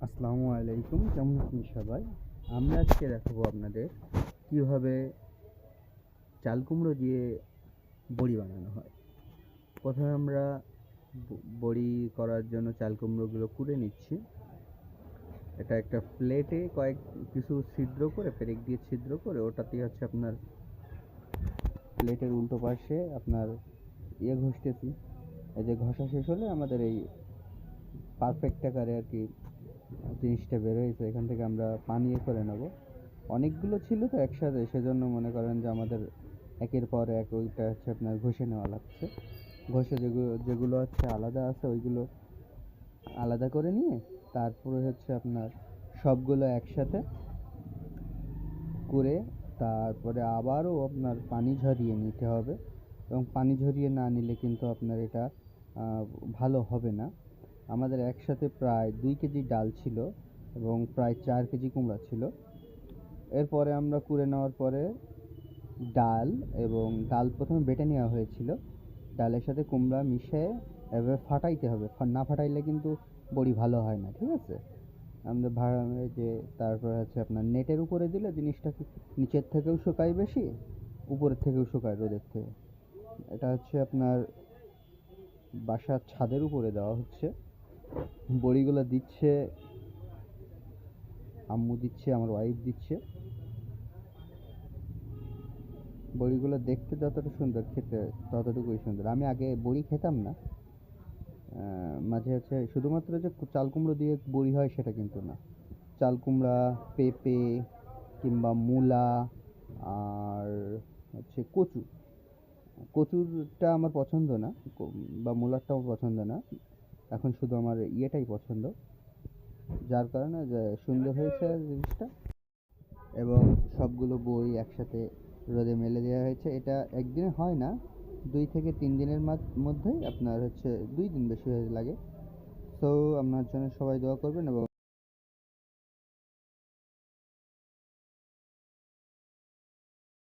আসসালামু আলাইকুম, কেমন আছেন সবাই? আমরা আজকে দেখাবো আপনাদের কিভাবে চাল কুমড়ো দিয়ে বড়ি বানানো হয়। প্রথমে আমরা বড়ি করার জন্য চাল কুমড়োগুলো কুড়ে নিচ্ছি। এটা একটা প্লেটে কিছু ছিদ্র করে, পেরেক দিয়ে ছিদ্র করে, ওটাতে হচ্ছে আপনার প্লেটের উল্টো পাশে আপনার ঘষতেছি। এই যে ঘষা শেষ হলে আমাদের এই পারফেক্ট আকারে আর কি জিনিসটা বের হয়েছে। এখান থেকে আমরা পানি করে নেব। অনেকগুলো ছিল তো একসাথে, সেজন্য মনে করেন যে আমাদের একের পর এক ওইটা হচ্ছে আপনার ঘষে নেওয়া লাগছে। ঘষে যেগুলো যেগুলো হচ্ছে আলাদা আছে ওইগুলো আলাদা করে নিয়ে তারপরে হচ্ছে আপনার সবগুলো একসাথে করে তারপরে আবারও আপনার পানি ঝরিয়ে নিতে হবে, এবং পানি ঝরিয়ে না নিলে কিন্তু আপনার এটা ভালো হবে না। আমাদের একসাথে প্রায় 2 কেজি ডাল ছিল এবং প্রায় 4 কেজি কুমড়া ছিল। এরপরে আমরা কুড়ে নেওয়ার পরে ডাল এবং ডাল প্রথমে বেটে নেওয়া হয়েছিল। ডালের সাথে কুমড়া মিশিয়ে এভাবে ফাটাইতে হবে, না ফাটাইলে কিন্তু বড়ি ভালো হয় না, ঠিক আছে? আমরা যে তারপরে হচ্ছে আপনার নেটের উপরে দিলে জিনিসটা নিচের থেকেও শুকায় বেশি, উপরের থেকেও শুকায় রোদের থেকে। এটা হচ্ছে আপনার বাসার ছাদের উপরে দেওয়া হচ্ছে। বড়িগুলো দিচ্ছে আম্মু, দিচ্ছে আমার ওয়াইফ দিচ্ছে। বড়িগুলো দেখতে যতটা সুন্দর, খেতে ততটুকুই সুন্দর। আমি আগে বড়ি খেতাম না, মাঝে হচ্ছে শুধুমাত্র যে চাল কুমড়ো দিয়ে বড়ি হয় সেটা কিন্তু না। চাল কুমড়া, পেঁপে কিংবা মূলা আর হচ্ছে কচু। কচুরটা আমার পছন্দ না, বা মূলারটাও পছন্দ না। এখন শুধু আমার ইয়েটাই পছন্দ, যার কারণে যে সুন্দর হয়েছে জিনিসটা। এবং সবগুলো বই একসাথে রোদে মেলে দেওয়া হয়েছে। এটা একদিনে হয় না, 2 থেকে 3 দিনের মধ্যেই আপনার হচ্ছে 2 দিন বেশি লাগে। তো আপনার জন্য সবাই দোয়া করবেন এবং